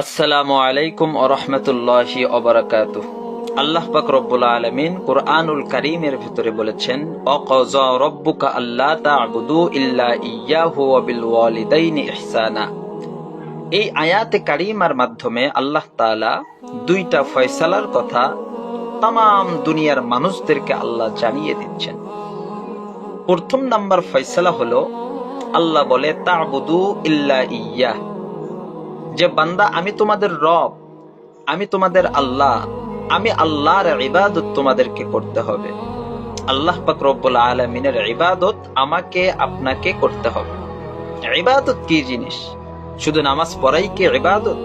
আসসালামু আলাইকুম ওয়া রাহমাতুল্লাহি ওয়া বারাকাতুহু। আল্লাহ পাক রব্বুল আলামিন কুরআনুল কারীমের ভিতরে বলেছেন, ওয়াকাযা রাব্বুকা আল্লা তা'বুদু ইল্লা ইয়্যাহু ওয়া বিল ওয়ালিদাইনি ইহসানা। এই আয়াতে কারীমার মাধ্যমে আল্লাহ তাআলা দুইটা ফয়সালার কথা তাম দুনিয়ার মানুষদেরকে আল্লাহ জানিয়ে দিচ্ছেন। প্রথম নাম্বার ফয়সালা হলো, আল্লাহ বলে তা'বুদু ইল্লা ইয়্যাহ, যে বান্দা আমি তোমাদের রব, আমি তোমাদের আল্লাহ, আমি আল্লাহর ইবাদত তোমাদেরকে করতে হবে। আল্লাহ পাক রব্বুল আলামিনের ইবাদত আমাকে আপনাকে করতে হবে। ইবাদত কি জিনিস? শুধু নামাজ পড়াই কি ইবাদত?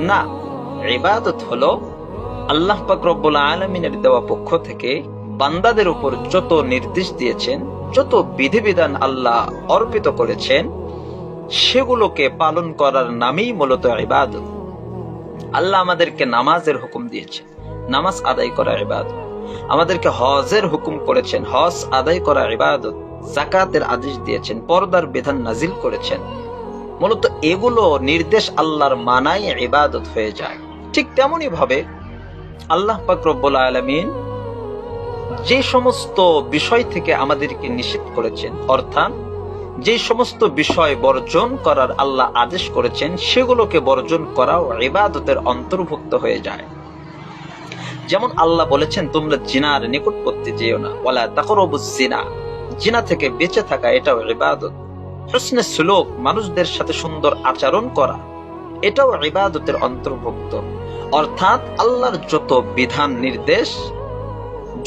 না, ইবাদত হলো আল্লাহ পাক রব্বুল আলামিনের দেওয়া পক্ষ থেকে বান্দাদের উপর যত নির্দেশ দিয়েছেন, যত বিধিবিধান আল্লাহ অর্পিত করেছেন, সেগুলোকে পালন করার নামই মূলত ইবাদত। আল্লাহ আমাদেরকে নামাজের হুকুম দিয়েছেন, নামাজ আদায় করা ইবাদত। আমাদেরকে হজের হুকুম করেছেন, হজ আদায় করা ইবাদত। যাকাতের আদেশ দিয়েছেন, পর্দার বিধান নাজিল করেছেন। মূলত এগুলো নির্দেশ আল্লাহর মানাই ইবাদত হয়ে যায়। ঠিক তেমনি ভাবে আল্লাহ পাক রব্বুল আলামিন যে সমস্ত বিষয় থেকে আমাদেরকে নিষেধ করেছেন, অর্থাৎ যে সমস্ত বিষয় বর্জন করার আল্লাহ আদেশ করেছেন, সেগুলোকে বর্জন করাও ইবাদতের অন্তর্ভুক্ত হয়ে যায়। যেমন আল্লাহ বলেছেন, তোমরা জিনার নিকটবর্তী যেও না, ওয়ালা তাকরাবুজ জিনা, জিনা থেকে বেঁচে থাকা এটাও ইবাদত। হুসনে সুলুক, মানুষদের সাথে সুন্দর আচরণ করা, এটাও ইবাদতের অন্তর্ভুক্ত। অর্থাৎ আল্লাহর যত বিধান নির্দেশ,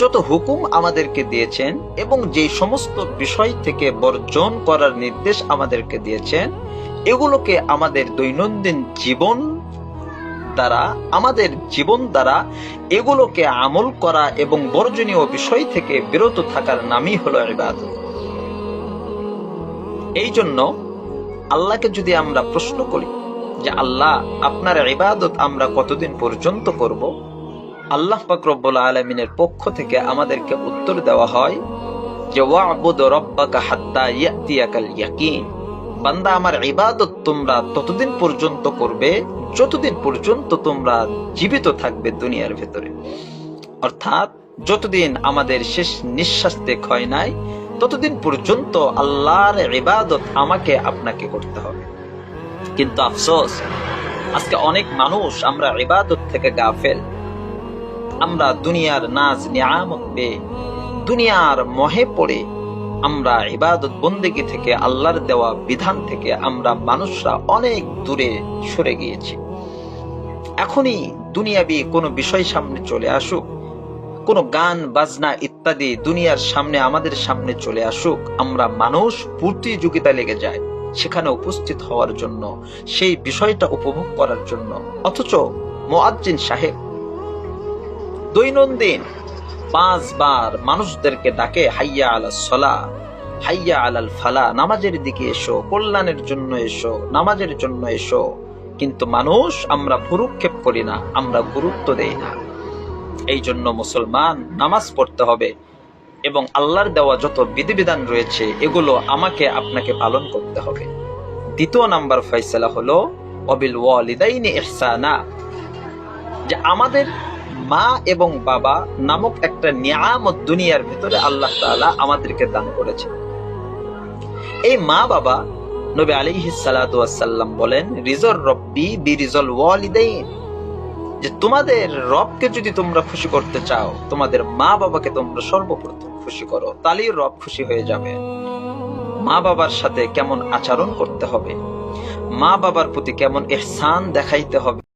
যত হুকুম আমাদেরকে দিয়েছেন এবং যে সমস্ত বিষয় থেকে বর্জন করার নির্দেশ আমাদেরকে দিয়েছেন, এগুলোকে আমাদের দৈনন্দিন জীবন দ্বারা এগুলোকে আমল করা এবং বর্জনীয় বিষয় থেকে বিরত থাকার নামই হলো ইবাদত। এই জন্য আল্লাহকে যদি আমরা প্রশ্ন করি যে আল্লাহ, আপনার ইবাদত আমরা কতদিন পর্যন্ত করব, আল্লাহ পাক রব্বুল আলামিনের পক্ষ থেকে আমাদেরকে উত্তর দেওয়া হয় যে ওয়া'বুদ রাব্বাকা হাত্তা ইয়াতিয়াকাল ইয়াকিন, বান্দা আমার ইবাদত তোমরা ততদিন পর্যন্ত করবে যতদিন পর্যন্ত তোমরা জীবিত থাকবে দুনিয়ার ভেতরে। অর্থাৎ যতদিন আমাদের শেষ নিঃশ্বাস ত্যাগ হয় নাই, ততদিন পর্যন্ত আল্লাহর ইবাদত আমাকে আপনাকে করতে হবে। কিন্তু আফসোস, আজকে অনেক মানুষ আমরা ইবাদত থেকে গাফেল। আমরা দুনিয়ার নাজ নিয়ামত পেয়ে, দুনিয়ার মোহে পড়ে আমরা ইবাদত বন্দেগী থেকে, আল্লাহর দেওয়া বিধান থেকে আমরা মানুষরা অনেক দূরে সরে গিয়েছি। এখনই দুনিয়াবি কোনো বিষয় সামনে চলে আসুক, কোনো গান বাজনা ইত্যাদি দুনিয়ার সামনে আমাদের সামনে চলে আসুক, আমরা মানুষ প্রতিযোগিতা লেগে যায় সেখানে উপস্থিত হওয়ার জন্য, সেই বিষয়টা উপভোগ করার জন্য। অথচ মুয়াজ্জিন সাহেব দৈনন্দিন 5 বার মানুষদেরকে ডাকে, হাইয়া আলাস সালাহ, হাইয়া আলাল ফালাহ, নামাজের দিকে এসো, কল্যাণের জন্য এসো, নামাজের জন্য এসো। কিন্তু মানুষ আমরা ভ্রুক্ষেপ করি না, আমরা গুরুত্ব দেই না। এই জন্য মুসলমান, নামাজ পড়তে হবে এবং আল্লাহর দেওয়া যত বিধিবিধান রয়েছে এগুলো আমাকে আপনাকে পালন করতে হবে। দ্বিতীয় নাম্বার ফয়সালা হলো ওয়াবিল ওয়ালিদাইনি ইহসানা, যে আমাদের মা এবং বাবা নামক একটা নিয়ামত দুনিয়ার ভিতরে আল্লাহ তাআলা আমাদেরকে দান করেছেন। এই মা বাবা, নবী আলাইহিস সালাতু ওয়াস সালাম বলেন, রিজর রব্বি বিরিজল ওয়ালিদাইন, যে তোমাদের রবকে যদি তোমরা খুশি করতে চাও, তোমাদের মা বাবাকে তোমরা সর্বপ্রথম খুশি করো, তাহলেই রব খুশি হয়ে যাবে। মা বাবার সাথে কেমন আচরণ করতে হবে, মা বাবার প্রতি কেমন ইহসান দেখাইতে হবে।